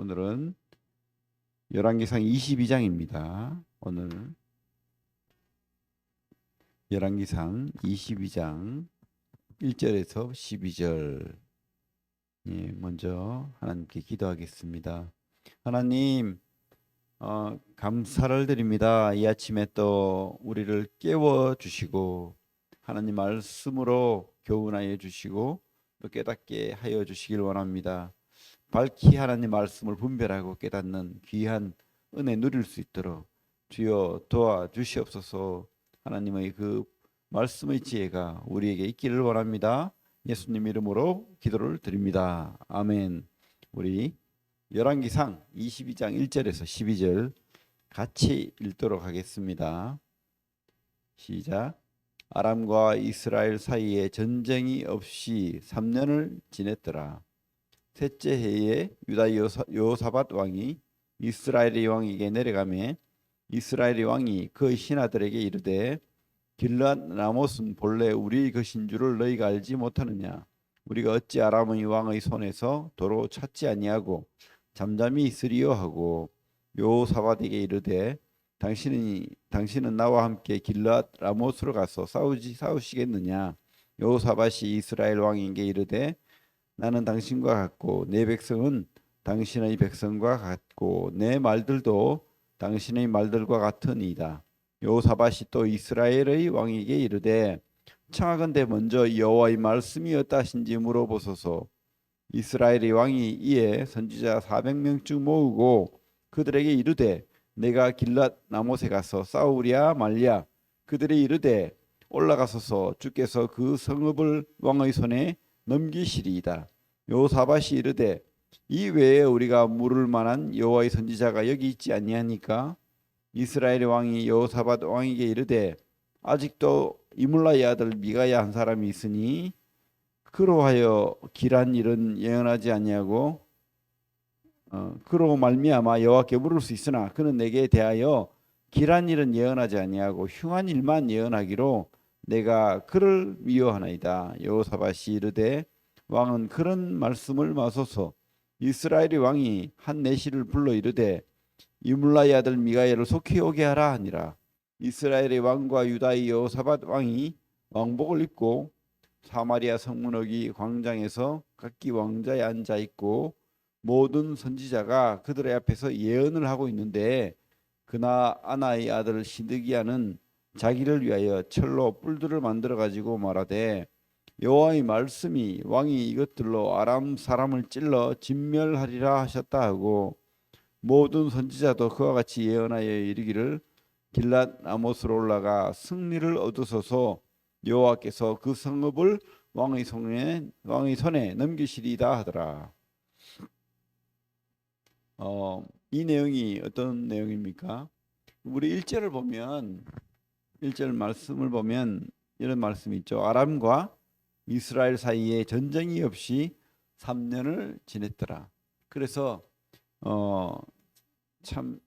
오늘은 열왕기상 22장입니다. 오늘 열왕기상 22장 1절에서 12절. 먼저 하나님께 기도하겠습니다. 하나님, 감사를 드립니다. 이 아침에 또 우리를 깨워 주시고 하나님 말씀으로 교훈하여 주시고 또 깨닫게 하여 주시길 원합니다. 밝히 하나님 말씀을 분별하고 깨닫는 귀한 은혜 누릴 수 있도록 주여 도와주시옵소서. 하나님의 그 말씀의 지혜가 우리에게 있기를 원합니다. 예수님 이름으로 기도를 드립니다. 아멘. 우리 열왕기상 22장 1절에서 12절 같이 읽도록 하겠습니다. 시작. 아람과 이스라엘 사이에 전쟁이 없이 3년을 지냈더라. 셋째 해에 유다 여호사밧 왕이 이스라엘의 왕에게 내려가매 이스라엘의 왕이 그 신하들에게 이르되 길앗 라못은 본래 우리의 것인 줄을 너희가 알지 못하느냐? 우리가 어찌 아람의 왕의 손에서 도로 찾지 아니하고 잠잠히 있으리요 하고 여호사밧에게 이르되 당신은 나와 함께 길앗 라못으로 가서 싸우시겠느냐? 여호사밧이 이스라엘 왕에게 이르되 나는 당신과 같고 내 백성은 당신의 백성과 같고 내 말들도 당신의 말들과 같으니이다. 여호사밧이 또 이스라엘의 왕에게 이르되 청하건대 먼저 여호와의 말씀이 어떠하신지 물어보소서. 이스라엘의 왕이 이에 선지자 400명쯤 모으고 그들에게 이르되 내가 길앗 라못에 가서 싸우랴 말랴. 그들이 이르되 올라가소서. 주께서 그 성읍을 왕의 손에 넘기시리이다. 여호사밧이 이르되 이 외에 우리가 물을 만한 여호와의 선지자가 여기 있지 아니하니까? 이스라엘의 왕이 여호사밧 왕에게 이르되 아직도 이물라의 아들 미가야 한 사람이 있으니 그로 하여 길한 일은 예언하지 아니하고 그로 말미암아 여호와께 물을 수 있으나 그는 내게 대하여 길한 일은 예언하지 아니하고 흉한 일만 예언하기로 내가 그를 미워하나이다. 여호사밧이 이르되 왕은 그런 말씀을 마소서. 이스라엘의 왕이 한 내시를 불러 이르되 이물라의 아들 미가야를 속히 오게 하라 하니라. 이스라엘의 왕과 유다의 여호사밧 왕이 왕복을 입고 사마리아 성문어기 광장에서 각기 왕자에 앉아 있고 모든 선지자가 그들의 앞에서 예언을 하고 있는데 그나 아나의 아들 시드기야는 자기를 위하여 철로 뿔들을 만들어 가지고 말하되 여호와의 말씀이 왕이 이것들로 아람 사람을 찔러 진멸하리라 하셨다 하고 모든 선지자도 그와 같이 예언하여 이르기를 길앗 라못으로 올라가 승리를 얻으소서. 여호와께서 그 성읍을 왕의 손에 넘기시리이다 하더라. 이 내용이 어떤 내용입니까? 우리 1절을 보면 1절 말씀을 보면 이런 말씀이 있죠. 아람과 이스라엘 사이에 전쟁이 없이 3년을 지냈더라. 그래서 참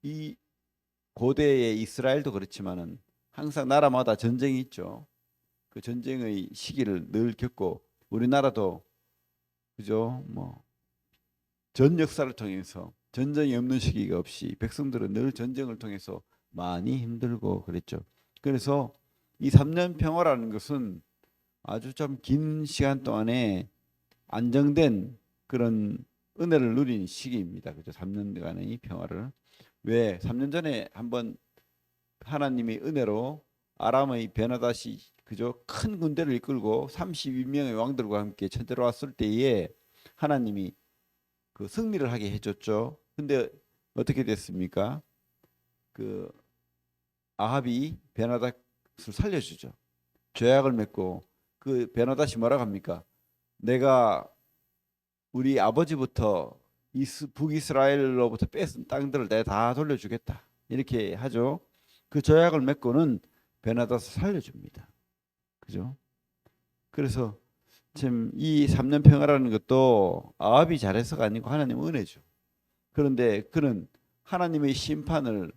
이 고대의 이스라엘도 그렇지만은 항상 나라마다 전쟁이 있죠. 그 전쟁의 시기를 늘 겪고 우리나라도 그죠? 전 역사를 통해서 전쟁이 없는 시기가 없이 백성들은 늘 전쟁을 통해서 많이 힘들고 그랬죠. 그래서 이 3년 평화라는 것은 아주 좀 긴 시간 동안에 안정된 그런 은혜를 누린 시기입니다. 그죠? 3년간의 평화를. 왜 3년 전에 한번 하나님의 은혜로 아람의 베나닷이 그죠? 큰 군대를 이끌고 32명의 왕들과 함께 쳐들어왔을 때에 하나님이 그 승리를 하게 해줬죠. 근데 어떻게 됐습니까? 그 아합이 베나닷을 살려주죠. 죄악을 맺고 그 베나닷이 뭐라고 합니까? 내가 우리 아버지부터 북이스라엘로부터 뺏은 땅들을 내가 다 돌려주겠다. 이렇게 하죠. 그 조약을 맺고는 베나닷을 살려줍니다. 그죠? 그래서 지금 이 3년 평화라는 것도 아합이 잘해서가 아니고 하나님의 은혜죠. 그런데 그는 하나님의 심판을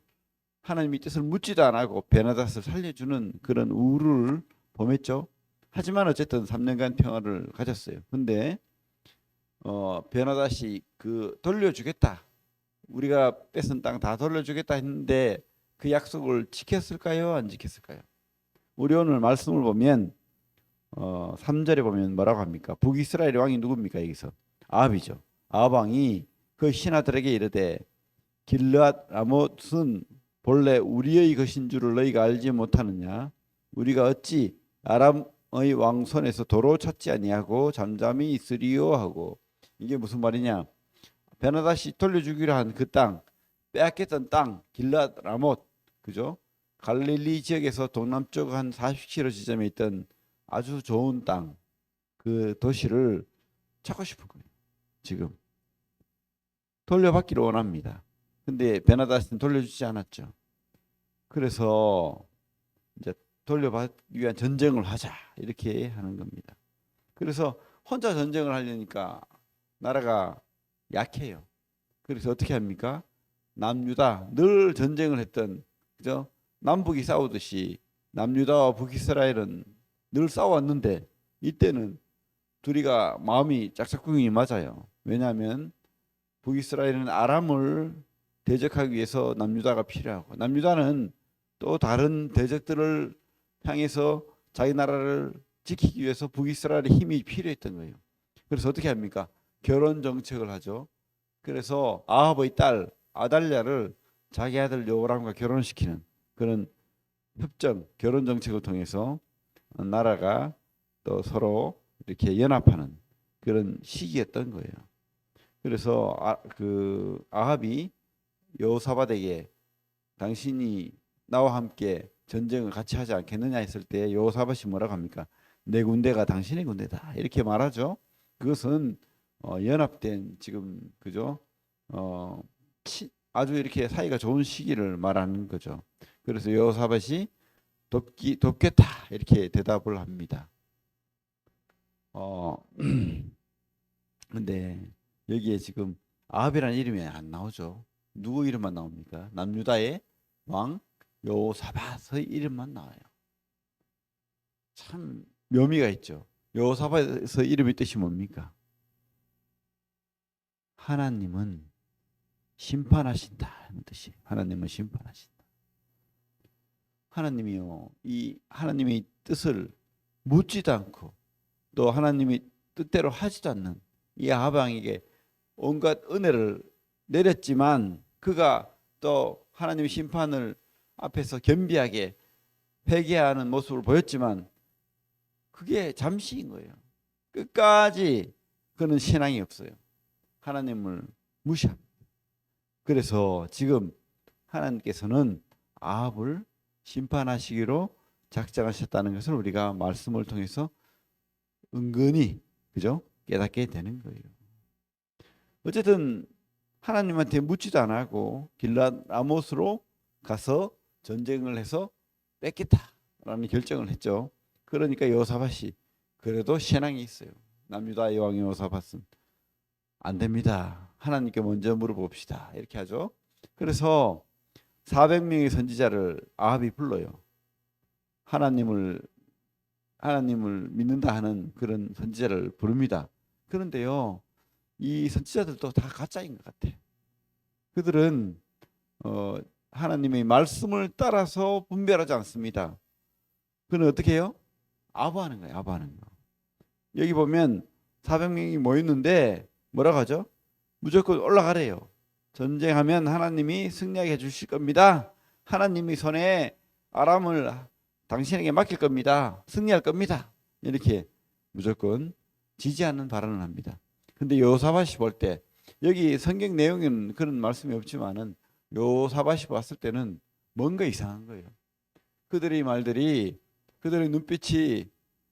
하나님의 뜻을 묻지도 않고 베나닷을 살려주는 그런 우를 범했죠. 하지만 어쨌든 3년간 평화를 가졌어요. 근데 베나닷이 그 돌려주겠다. 우리가 뺏은 땅 다 돌려주겠다 했는데 그 약속을 지켰을까요? 안 지켰을까요? 우리 오늘 말씀을 보면 3절에 보면 뭐라고 합니까? 북이스라엘의 왕이 누굽니까? 여기서 아합이죠. 아합 왕이 그 신하들에게 이르되 길르앗 라못은 본래 우리의 것인 줄을 너희가 알지 못하느냐? 우리가 어찌 아람의 왕 손에서 도로 찾지 아니하고 잠잠히 있으리요 하고. 이게 무슨 말이냐? 베나다시 돌려주기로 한 그 땅, 빼앗겼던 땅 길르앗 라못, 그죠? 갈릴리 지역에서 동남쪽 한 40km 지점에 있던 아주 좋은 땅, 그 도시를 찾고 싶은 거예요. 지금 돌려받기를 원합니다. 근데 베나다스는 돌려주지 않았죠. 그래서 이제 돌려받기 위한 전쟁을 하자 이렇게 하는 겁니다. 그래서 혼자 전쟁을 하려니까 나라가 약해요. 그래서 어떻게 합니까? 남유다 늘 전쟁을 했던, 그죠? 남북이 싸우듯이 남유다와 북이스라엘은 늘 싸웠는데 이때는 둘이가 마음이 짝짝꿍이 맞아요. 왜냐하면 북이스라엘은 아람을 대적하기 위해서 남유다가 필요하고, 남유다는 또 다른 대적들을 향해서 자기 나라를 지키기 위해서 북이스라엘의 힘이 필요했던 거예요. 그래서 어떻게 합니까? 결혼 정책을 하죠. 그래서 아합의 딸 아달랴를 자기 아들 여호람과 결혼시키는 그런 협정, 결혼 정책을 통해서 나라가 또 서로 이렇게 연합하는 그런 시기였던 거예요. 그래서 그 아합이 여호사밧에게 당신이 나와 함께 전쟁을 같이 하지 않겠느냐 했을 때 여호사밧이 뭐라고 합니까? 내 군대가 당신의 군대다 이렇게 말하죠. 그것은 연합된 지금, 그죠? 아주 이렇게 사이가 좋은 시기를 말하는 거죠. 그래서 여호사밧이 돕겠다 이렇게 대답을 합니다. 근데 여기에 지금 아합이라는 이름이 안 나오죠. 누구 이름만 나옵니까? 남유다의 왕 여호사밧의 이름만 나와요. 참 묘미가 있죠. 여호사밧의 이름의 뜻이 뭡니까? 하나님은 심판하신다 하는 뜻이. 하나님은 심판하신다. 하나님이요, 이 하나님의 뜻을 묻지도 않고 또 하나님이 뜻대로 하지도 않는 이 아합 왕에게 온갖 은혜를 내렸지만 그가 또 하나님의 심판을 앞에서 겸비하게 회개하는 모습을 보였지만 그게 잠시인 거예요. 끝까지 그는 신앙이 없어요. 하나님을 무시합니다. 그래서 지금 하나님께서는 아합을 심판하시기로 작정하셨다는 것을 우리가 말씀을 통해서 은근히, 그죠? 깨닫게 되는 거예요. 어쨌든 하나님한테 묻지도 않고 길르앗 라못으로 가서 전쟁을 해서 뺏겠다라는 결정을 했죠. 그러니까 여호사밧이 그래도 신앙이 있어요. 남유다의 왕 여호사밧은 안 됩니다. 하나님께 먼저 물어봅시다. 이렇게 하죠. 그래서 400명의 선지자를 아합이 불러요. 하나님을 믿는다 하는 그런 선지자를 부릅니다. 그런데요, 이 선지자들도 다 가짜인 것 같아. 그들은 하나님의 말씀을 따라서 분별하지 않습니다. 그는 어떻게 해요? 아부하는 거예요. 아부하는 거. 여기 보면 400명이 모였는데 뭐라고 하죠? 무조건 올라가래요. 전쟁하면 하나님이 승리하게 해주실 겁니다. 하나님의 손에 아람을 당신에게 맡길 겁니다. 승리할 겁니다. 이렇게 무조건 지지하는 발언을 합니다. 근데 여호사밧이 볼 때, 여기 성경 내용에는 그런 말씀이 없지만은 여호사밧이 봤을 때는 뭔가 이상한 거예요. 그들의 말들이, 그들의 눈빛이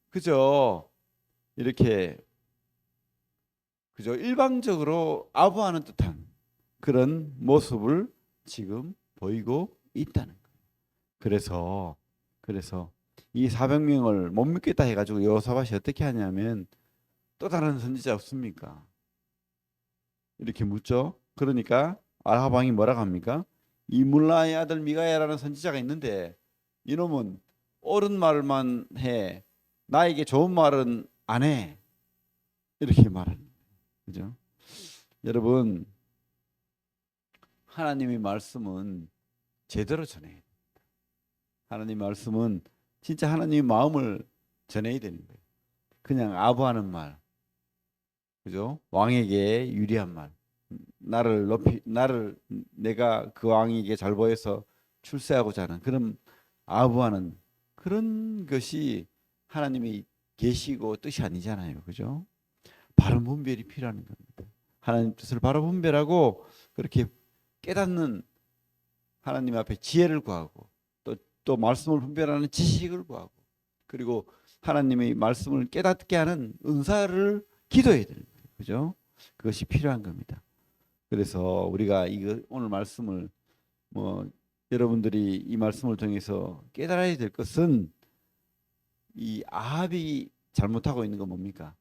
그저 이렇게 그저 일방적으로 아부하는 듯한 그런 모습을 지금 보이고 있다는 거예요. 그래서 이 400명을 못 믿겠다 해가지고 여호사밧이 어떻게 하냐면, 또 다른 선지자 없습니까? 이렇게 묻죠. 그러니까 아합 왕이 뭐라고 합니까? 이물라의 아들 미가야라는 선지자가 있는데 이놈은 옳은 말만 해, 나에게 좋은 말은 안 해. 이렇게 말하는 거죠. 그죠? 여러분, 하나님의 말씀은 제대로 전해야 돼요. 하나님 말씀은 진짜 하나님의 마음을 전해야 되는 거예요. 그냥 아부하는 말, 그죠? 왕에게 유리한 말, 나를 내가 그 왕에게 잘 보여서 출세하고자 하는 그런 아부하는 그런 것이 하나님의 계시고 뜻이 아니잖아요, 그죠? 바른 분별이 필요한 겁니다. 하나님 뜻을 바로 분별하고 그렇게 깨닫는 하나님 앞에 지혜를 구하고 또 말씀을 분별하는 지식을 구하고 그리고 하나님의 말씀을 깨닫게 하는 은사를 기도해야 되는 거예요. 그죠? 그것이 필요한 겁니다. 그래서 우리가 이거 오늘 말씀을 뭐 여러분들이 이 말씀을 통해서 깨달아야 될 것은 이 아합이 잘못하고 있는 건 뭡니까?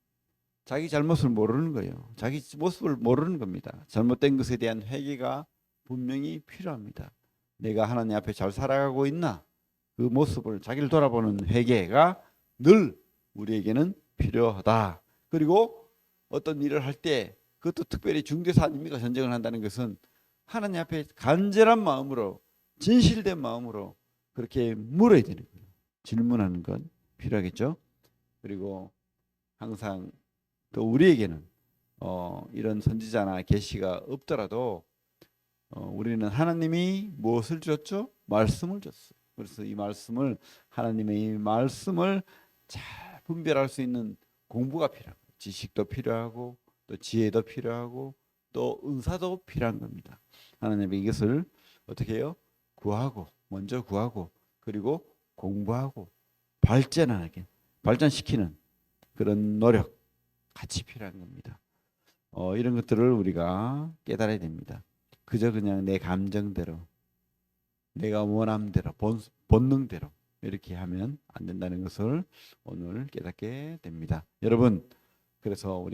자기 잘못을 모르는 거예요. 자기 모습을 모르는 겁니다. 잘못된 것에 대한 회개가 분명히 필요합니다. 내가 하나님 앞에 잘 살아가고 있나? 그 모습을 자기를 돌아보는 회개가 늘 우리에게는 필요하다. 그리고 어떤 일을 할 때 그것도 특별히 중대사 아닙니까? 전쟁을 한다는 것은 하나님 앞에 간절한 마음으로 진실된 마음으로 그렇게 물어야 되는 거예요. 질문하는 건 필요하겠죠. 그리고 항상 또 우리에게는 이런 선지자나 계시가 없더라도 우리는 하나님이 무엇을 줬죠? 말씀을 줬어요. 그래서 이 말씀을 하나님의 이 말씀을 잘 분별할 수 있는 공부가 필요하고 지식도 필요하고 또 지혜도 필요하고 또 은사도 필요한 겁니다. 하나님이 이것을 어떻게 해요? 먼저 구하고 그리고 공부하고 발전시키는 그런 노력 같이 필요한 겁니다. 이런 것들을 우리가 깨달아야 됩니다. 그저 그냥 내 감정대로 내가 원함대로 본능대로 이렇게 하면 안 된다는 것을 오늘 깨닫게 됩니다. 여러분, 그래서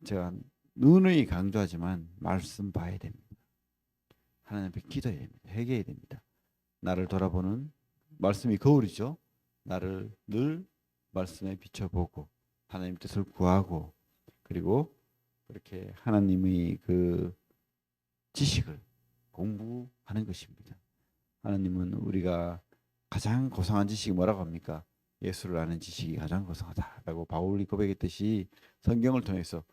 제가 누누이 강조하지만 말씀 봐야 됩니다. 하나님 앞에 기도해야 됩니다. 회개해야 됩니다. 나를 돌아보는 말씀이 거울이죠. 나를 늘 말씀에 비춰보고 하나님 뜻을 구하고 그리고 그렇게 하나님의 그 지식을 공부하는 것입니다. 하나님은 우리가 가장 고상한 지식이 뭐라고 합니까? 예수를 아는 지식이 가장 고상하다라고 바울이 고백했듯이 성경을 통해서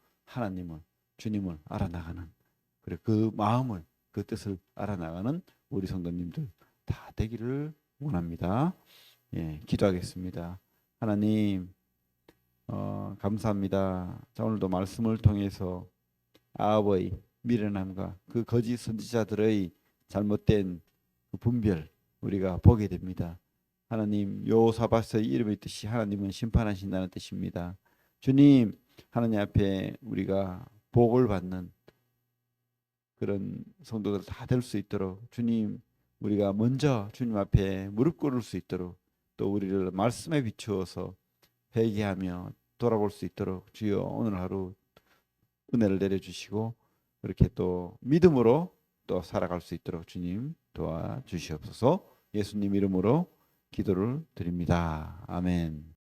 주님을 알아나가는 그리고 그 마음을 그 뜻을 알아나가는 우리 성도님들 다 되기를 원합니다. 예, 기도하겠습니다. 하나님 감사합니다. 자, 오늘도 말씀을 통해서 아합의 미련함과 그 거짓 선지자들의 잘못된 그 분별 우리가 보게 됩니다. 하나님 여호사밧의 이름의 뜻이 하나님은 심판하신다는 뜻입니다. 주님 하나님 앞에 우리가 복을 받는 그런 성도들 다 될 수 있도록 주님 우리가 먼저 주님 앞에 무릎 꿇을 수 있도록 또 우리를 말씀에 비추어서 회개하며 돌아볼 수 있도록 주여 오늘 하루 은혜를 내려주시고 그렇게 또 믿음으로 또 살아갈 수 있도록 주님 도와주시옵소서. 예수님 이름으로 기도를 드립니다. 아멘.